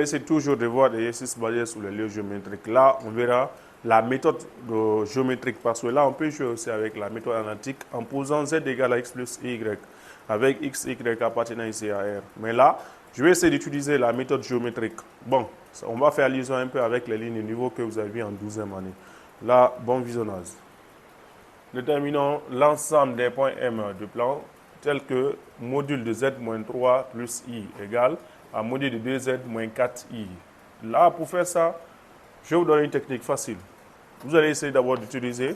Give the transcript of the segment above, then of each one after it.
C'est toujours de voir des exercices basés sur les lieux géométriques. Là, on verra la méthode géométrique parce que là, on peut jouer aussi avec la méthode analytique en posant z égale à x plus y avec x, y appartenant ici à R. Mais là, je vais essayer d'utiliser la méthode géométrique. Bon, on va faire allusion un peu avec les lignes de niveau que vous avez vues en 12e année. Là, bon visionnage. Déterminons l'ensemble des points M du plan tel que module de z-3 plus i égale à module de 2z moins 4i. Là, pour faire ça, je vais vous donner une technique facile. Vous allez essayer d'abord d'utiliser.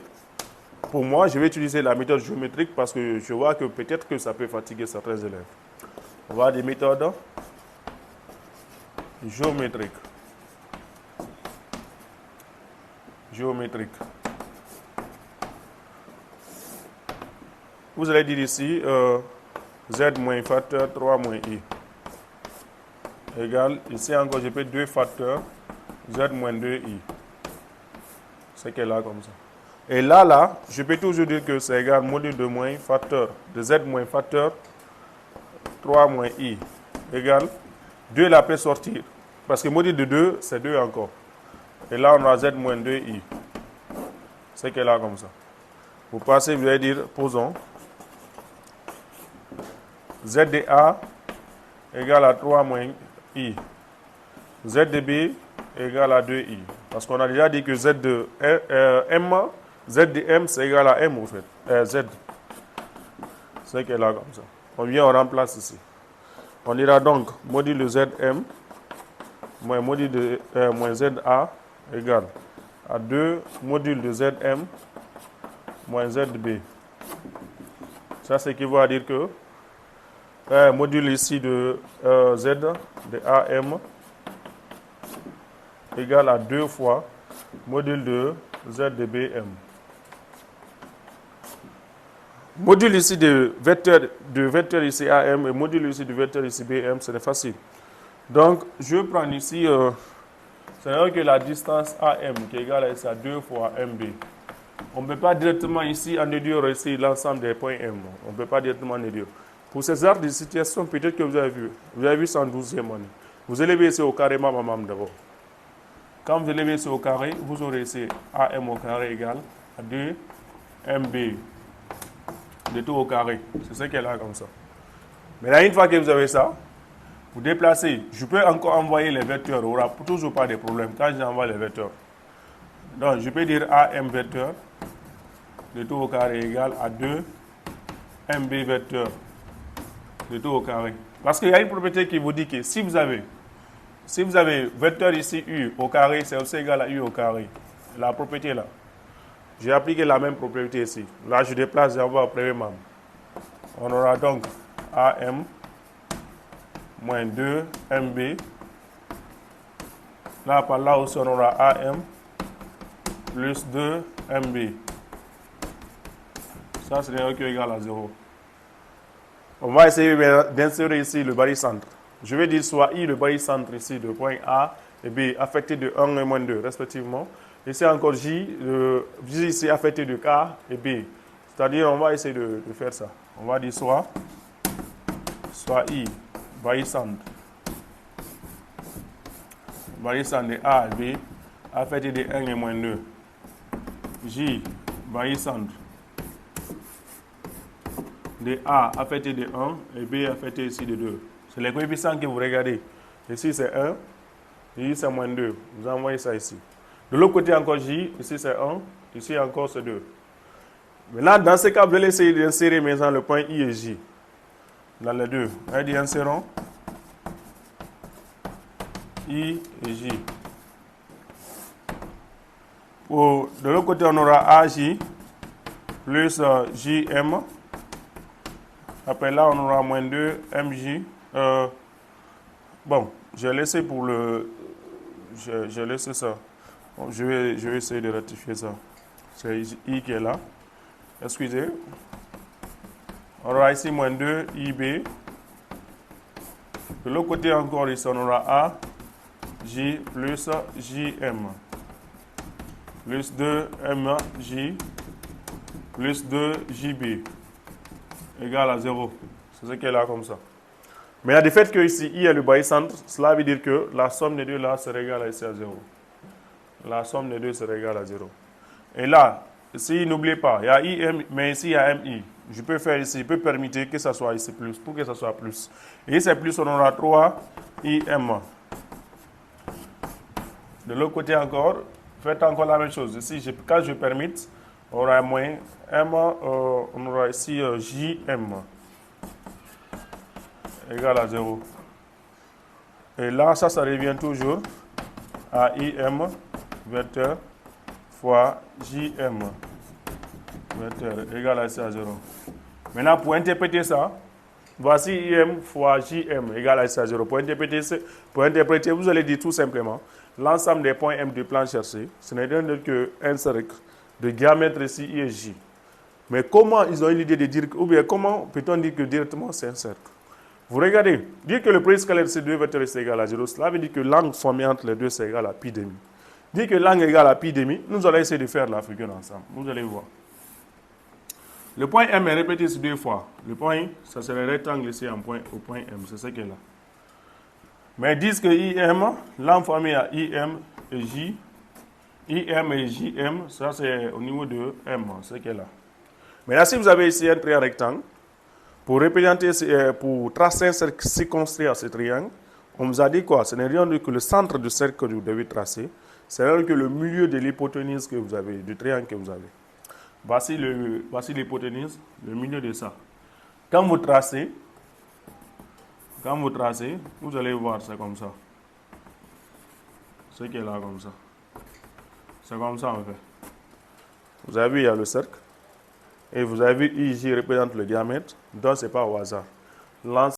Pour moi, je vais utiliser la méthode géométrique parce que je vois que peut-être que ça peut fatiguer certains élèves. On va avoir des méthodes géométriques. Vous allez dire ici z moins facteur 3 moins i égale, ici encore je peux 2 facteurs z moins 2i. C'est qu'elle a comme ça. Et là, je peux toujours dire que c'est égal module de moins facteur de z moins facteur 3 moins i égale 2 la peut sortir. Parce que module de 2, c'est 2 encore. Et là, on a z moins 2i. C'est qu'elle a comme ça. Vous passez, vous allez dire, posons. Z de A égale à 3 moins I. Z de B égale à 2I. Parce qu'on a déjà dit que Z de M, c'est égal à M, en fait. Z. C'est qu'elle a comme ça. On vient, on remplace ici. On dira donc module de Zm moins module de moins Za égale à 2 module de Zm moins Zb. Ça, c'est qui va dire que module ici de Z de AM égale à 2 fois module de Z de BM. Module ici de vecteur ici AM et module ici de vecteur ici BM, c'est facile. Donc, je prends ici, c'est-à-dire que la distance AM qui est égale à 2 fois MB. On ne peut pas directement ici en déduire ici l'ensemble des points M. On ne peut pas directement en déduire. Pour ces genres de situations, peut-être que vous avez vu ça en 12e année. Vous élevez ici au carré mamam d'abord. Quand vous élevez ici au carré, vous aurez ici AM au carré égale à 2 MB de tout au carré. C'est ce qu'elle a comme ça. Mais là, une fois que vous avez ça, vous déplacez. Je peux encore envoyer les vecteurs. Il n'y aura toujours pas de problème quand j'envoie les vecteurs. Donc, je peux dire AM vecteur de tout au carré égale à 2 MB vecteur de tout au carré. Parce qu'il y a une propriété qui vous dit que si vous avez vecteur ici U au carré, c'est aussi égal à U au carré. La propriété là. J'ai appliqué la même propriété ici. Là, je déplace, j'envoie au premier membre. On aura donc AM moins 2 MB. Là, par là aussi, on aura AM plus 2 MB. Ça, c'est égal à 0. On va essayer d'insérer ici le barycentre. Je vais dire soit I, le barycentre ici de point A et B affecté de 1 et moins 2 respectivement. Ici encore J ici affecté de K et B. C'est-à-dire, on va essayer de faire ça. On va dire soit I, barycentre de A et B affecté de 1 et moins 2. J, barycentre de A affecté de 1 et B affecté ici de 2. C'est les coefficients que vous regardez. Ici c'est 1, ici c'est moins 2. Vous envoyez ça ici. De l'autre côté encore J, ici c'est 1, ici encore c'est 2. Maintenant, dans ce cas, vous allez essayer d'insérer maintenant le point I et J. Dans les deux. Allez dire insérons I et J. De l'autre côté, on aura AJ plus JM. Après là, on aura moins 2 MJ. Bon, j'ai laissé pour le... J'ai laissé ça. Bon, je vais essayer de rectifier ça. C'est I qui est là. Excusez. On aura ici moins 2 IB. De l'autre côté encore, ici, on aura A, J plus JM. Plus 2 MJ plus 2 JB. Égal à 0. C'est ce qu'elle a comme ça. Mais du fait que ici I est le barycentre, cela veut dire que la somme des deux là sera égale à ici à 0. La somme des deux sera égale à 0. Et là, ici, n'oubliez pas, il y a IM, mais ici il y a MI. Je peux faire ici, je peux permettre que ça soit ici plus, pour que ça soit plus. Et c'est plus, on aura 3 IM. De l'autre côté encore, faites encore la même chose. Ici, quand je permette, on aura moins M, on aura ici JM égale à 0. Et là, ça revient toujours à IM vecteur fois JM vecteur égale à 0. Maintenant, pour interpréter ça, voici IM fois JM égale à 0. Pour interpréter, vous allez dire tout simplement l'ensemble des points M du plan cherché, ce n'est rien d'autre qu'un cercle de diamètre ici I et J. Mais comment ils ont eu l'idée de dire, ou bien comment peut-on dire que directement c'est un cercle? Vous regardez, dire que le produit scalaire de ces deux vecteurs est égal à 0, cela veut dire que l'angle formé entre les deux c'est égal à pi demi. Dire que l'angle est égal à pi demi, nous allons essayer de faire la figure ensemble. Vous allez voir. Le point M est répété ici 2 fois. Le point, ça c'est le rectangle ici au point M, c'est ce qui est là. Mais ils disent que IM, l'angle formé à IM et J, IM et JM, ça c'est au niveau de M, ce qui est là. Mais là, si vous avez ici un triangle rectangle, pour tracer un cercle circonscrit à ce triangle, on vous a dit quoi? Ce n'est rien d'autre que le centre du cercle que vous devez tracer. C'est rien que le milieu de l'hypoténuse que vous avez, du triangle que vous avez. Voici l'hypoténuse, le milieu de ça. Quand vous tracez, vous allez voir, c'est comme ça. Ce qui est là comme ça. C'est comme ça en fait. Vous avez vu, il y a le cercle. Et vous avez vu, IJ représente le diamètre. Donc, ce n'est pas au hasard.